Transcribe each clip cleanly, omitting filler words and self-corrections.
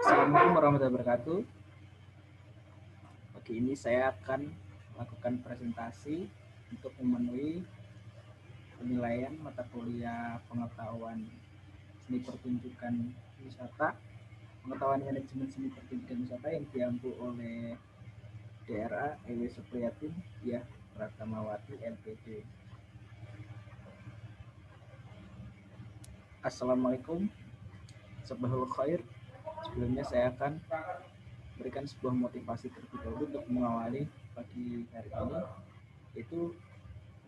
Assalamualaikum warahmatullahi wabarakatuh. Pagi ini saya akan melakukan presentasi untuk memenuhi penilaian mata kuliah pengetahuan seni pertunjukan wisata, pengetahuan manajemen seni pertunjukan wisata yang diampu oleh DRA EW Supriyatin ya Pratamawati LPD. Assalamualaikum, sabahul khair. Sebelumnya saya akan berikan sebuah motivasi terlebih dahulu untuk mengawali pagi hari ini, yaitu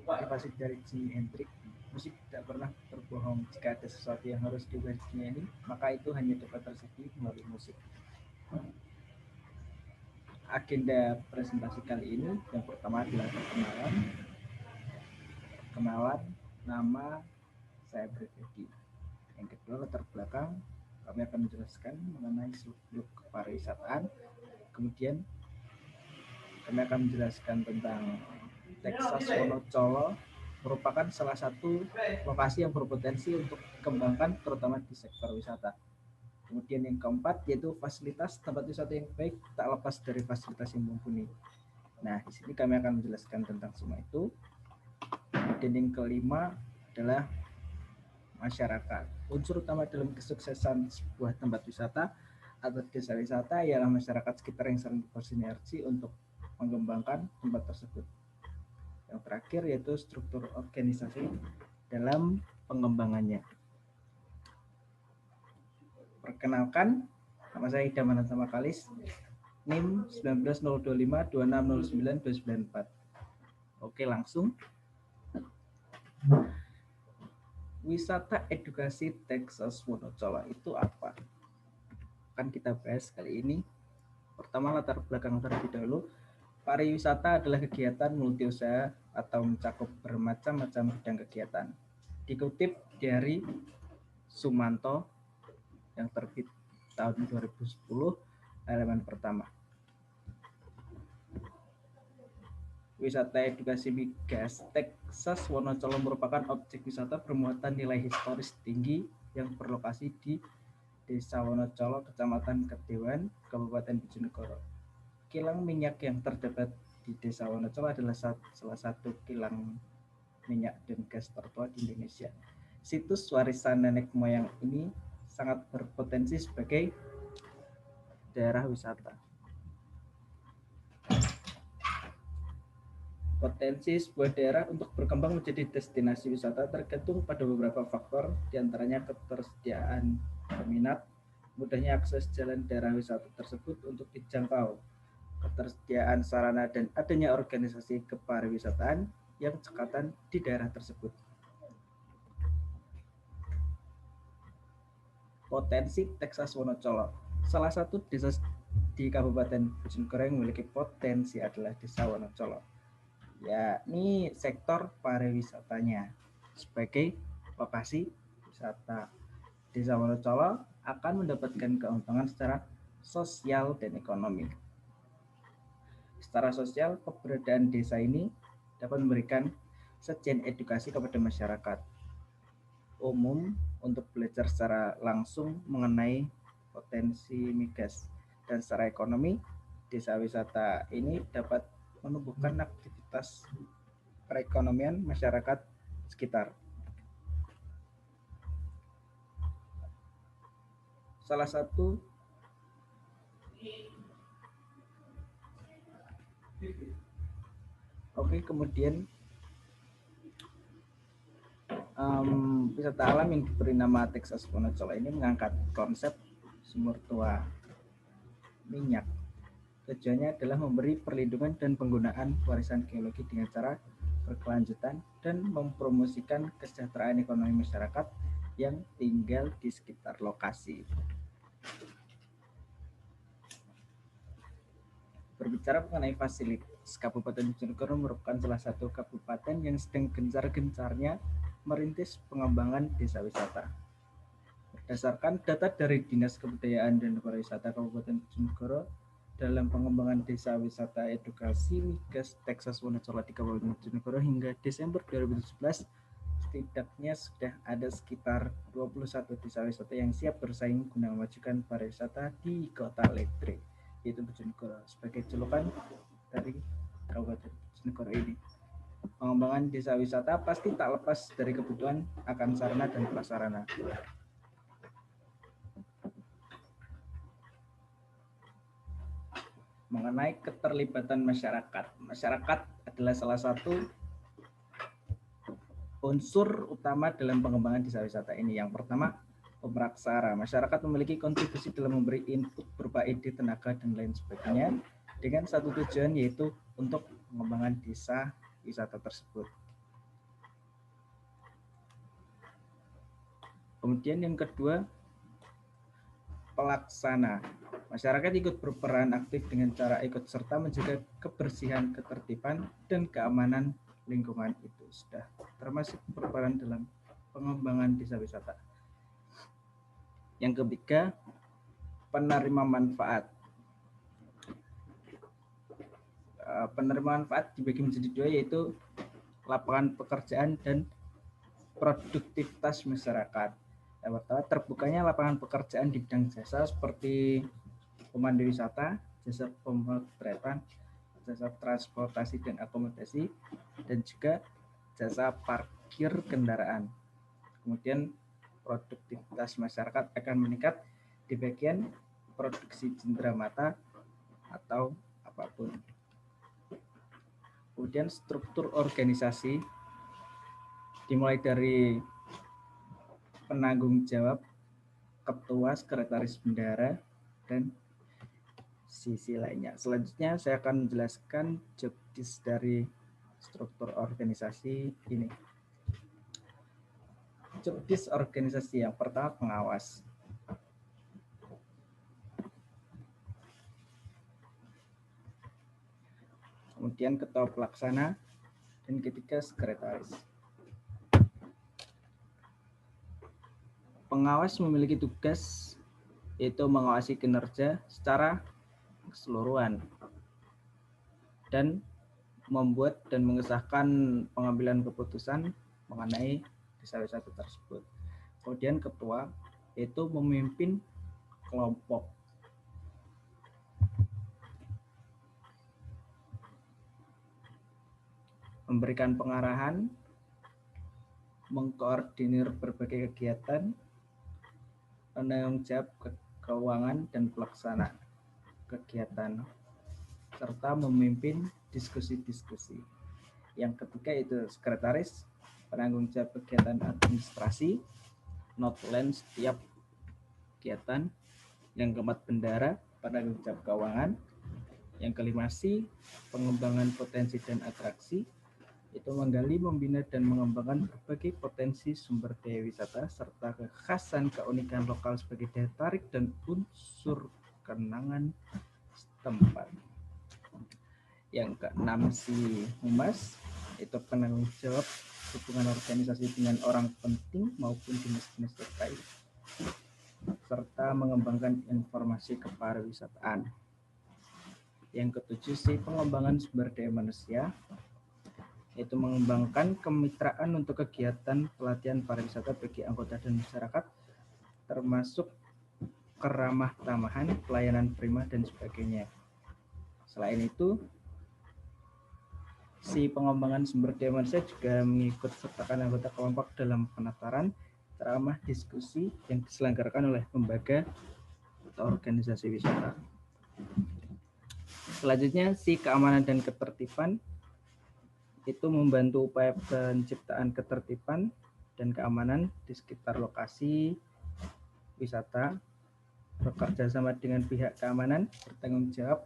motivasi dari Jimi Hendrix. Musik tidak pernah berbohong. Jika ada sesuatu yang harus diubah di dunia ini, maka itu hanya dapat terjadi melalui musik. Agenda presentasi kali ini yang pertama adalah perkenalan nama saya pribadi. Yang kedua latar belakang, kami akan menjelaskan mengenai seluk-beluk kepariwisataan. Kemudian kami akan menjelaskan tentang Texas Wonocolo merupakan salah satu lokasi yang berpotensi untuk dikembangkan terutama di sektor wisata. Kemudian yang keempat yaitu fasilitas tempat wisata yang baik tak lepas dari fasilitas yang mumpuni. Nah, di sini kami akan menjelaskan tentang semua itu. Dan yang kelima adalah masyarakat. Unsur utama dalam kesuksesan sebuah tempat wisata atau desa wisata ialah masyarakat sekitar yang saling bersinergi untuk mengembangkan tempat tersebut. Yang terakhir yaitu struktur organisasi dalam pengembangannya. Perkenalkan, nama saya Idaman Sama Kalis, NIM 190252609294. Oke, langsung. Wisata edukasi Texas Wonocolo itu apa? Akan kita bahas kali ini. Pertama, latar belakang terlebih dahulu. Pariwisata adalah kegiatan multiusaha atau mencakup bermacam-macam bidang kegiatan. Dikutip dari Sumanto yang terbit tahun 2010, halaman pertama. Wisata edukasi migas Texas Wonocolo merupakan objek wisata bermuatan nilai historis tinggi yang berlokasi di Desa Wonocolo, Kecamatan Kedewan, Kabupaten Bojonegoro. Kilang minyak yang terdapat di Desa Wonocolo adalah salah satu kilang minyak dan gas tertua di Indonesia. Situs warisan nenek moyang ini sangat berpotensi sebagai daerah wisata. Potensi sebuah daerah untuk berkembang menjadi destinasi wisata tergantung pada beberapa faktor, diantaranya ketersediaan peminat, mudahnya akses jalan daerah wisata tersebut untuk dijangkau, ketersediaan sarana dan adanya organisasi kepariwisataan yang cekatan di daerah tersebut. Potensi Texas Wonocolo. Salah satu desa di Kabupaten Bojonegoro yang memiliki potensi adalah Desa Wonocolo, yakni sektor pariwisatanya. Sebagai lokasi wisata, Desa Wonocolo akan mendapatkan keuntungan secara sosial dan ekonomi. Secara sosial, keberadaan desa ini dapat memberikan sajian edukasi kepada masyarakat umum untuk belajar secara langsung mengenai potensi migas, dan secara ekonomi, desa wisata ini dapat menumbuhkan aktivitas perekonomian masyarakat sekitar. Salah satu kemudian wisata alam yang diberi nama Texas Wonocolo ini mengangkat konsep sumur tua minyak. Tujuannya adalah memberi perlindungan dan penggunaan warisan geologi dengan cara berkelanjutan dan mempromosikan kesejahteraan ekonomi masyarakat yang tinggal di sekitar lokasi. Berbicara mengenai fasilitas, Kabupaten Bojonegoro merupakan salah satu kabupaten yang sedang gencar-gencarnya merintis pengembangan desa wisata. Berdasarkan data dari Dinas Kebudayaan dan Pariwisata Kabupaten Bojonegoro, dalam pengembangan desa wisata edukasi migas Texas Wonocolo di Kabupaten Bojonegoro hingga Desember 2017, setidaknya sudah ada sekitar 21 desa wisata yang siap bersaing guna memajukan pariwisata di Kota Letre, yaitu Bojonegoro, sebagai julukan dari Kabupaten Bojonegoro ini. Pengembangan desa wisata pasti tak lepas dari kebutuhan akan sarana dan prasarana. Mengenai keterlibatan masyarakat. Masyarakat adalah salah satu unsur utama dalam pengembangan desa wisata ini. Yang pertama, pemeraksara. Masyarakat memiliki kontribusi dalam memberi input berupa ide, tenaga, dan lain sebagainya dengan satu tujuan, yaitu untuk pengembangan desa wisata tersebut. Kemudian yang kedua, pelaksana. Masyarakat ikut berperan aktif dengan cara ikut serta menjaga kebersihan, ketertiban, dan keamanan lingkungan itu sudah termasuk berperan dalam pengembangan desa wisata. Yang ketiga, penerima manfaat. Penerima manfaat dibagi menjadi dua, yaitu lapangan pekerjaan dan produktivitas masyarakat. Yang pertama, terbukanya lapangan pekerjaan di bidang jasa seperti pemandu wisata, jasa pemotretan, jasa transportasi dan akomodasi, dan juga jasa parkir kendaraan. Kemudian produktivitas masyarakat akan meningkat di bagian produksi cenderamata atau apapun. Kemudian struktur organisasi dimulai dari penanggung jawab, ketua, sekretaris bendahara, dan sisi lainnya. Selanjutnya saya akan menjelaskan job desk dari struktur organisasi ini. Job desk organisasi yang pertama, pengawas. Kemudian ketua pelaksana, dan ketiga sekretaris. Pengawas memiliki tugas yaitu mengawasi kinerja secara keseluruhan dan membuat dan mengesahkan pengambilan keputusan mengenai desa wisata tersebut. Kemudian ketua yaitu memimpin kelompok. Memberikan pengarahan, mengkoordinir berbagai kegiatan, penanggung jawab keuangan dan pelaksana kegiatan, serta memimpin diskusi-diskusi. Yang ketiga itu sekretaris, penanggung jawab kegiatan administrasi, notulen setiap kegiatan. Yang keempat bendahara, penanggung jawab keuangan. Yang kelima pengembangan potensi dan atraksi, itu menggali, membina, dan mengembangkan berbagai potensi sumber daya wisata serta kekhasan keunikan lokal sebagai daya tarik dan unsur kenangan setempat. Yang keenam humas, itu penanggung jawab hubungan organisasi dengan orang penting maupun dinas-dinas terkait serta mengembangkan informasi kepariwisataan. Yang ketujuh pengembangan sumber daya manusia, yaitu mengembangkan kemitraan untuk kegiatan pelatihan pariwisata bagi anggota dan masyarakat, termasuk keramah tamahan, pelayanan prima, dan sebagainya. Selain itu, pengembangan sumber daya manusia juga mengikut sertakan anggota kelompok dalam penataran, ceramah, diskusi yang diselenggarakan oleh lembaga atau organisasi wisata. Selanjutnya, keamanan dan ketertiban, itu membantu upaya penciptaan ketertiban dan keamanan di sekitar lokasi wisata, bekerja sama dengan pihak keamanan, bertanggung jawab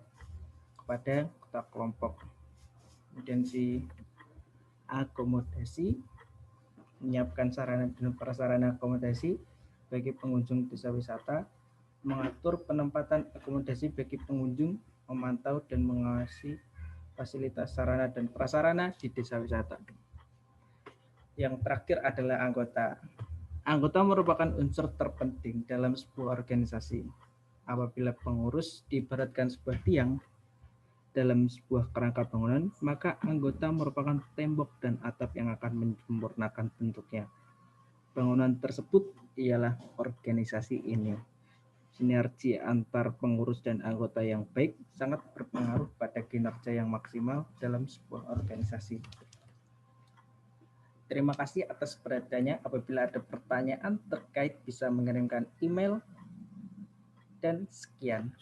kepada ketua kelompok. Kemudian akomodasi, menyiapkan sarana dan prasarana akomodasi bagi pengunjung desa wisata, mengatur penempatan akomodasi bagi pengunjung, memantau dan mengawasi fasilitas sarana dan prasarana di desa wisata. Yang terakhir adalah anggota. Anggota merupakan unsur terpenting dalam sebuah organisasi. Apabila pengurus diibaratkan sebuah tiang dalam sebuah kerangka bangunan, maka anggota merupakan tembok dan atap yang akan menyempurnakan bentuknya. Bangunan tersebut ialah organisasi ini. Sinergi antar pengurus dan anggota yang baik sangat berpengaruh pada kinerja yang maksimal dalam sebuah organisasi. Terima kasih atas perhatiannya. Apabila ada pertanyaan terkait bisa mengirimkan email, dan sekian.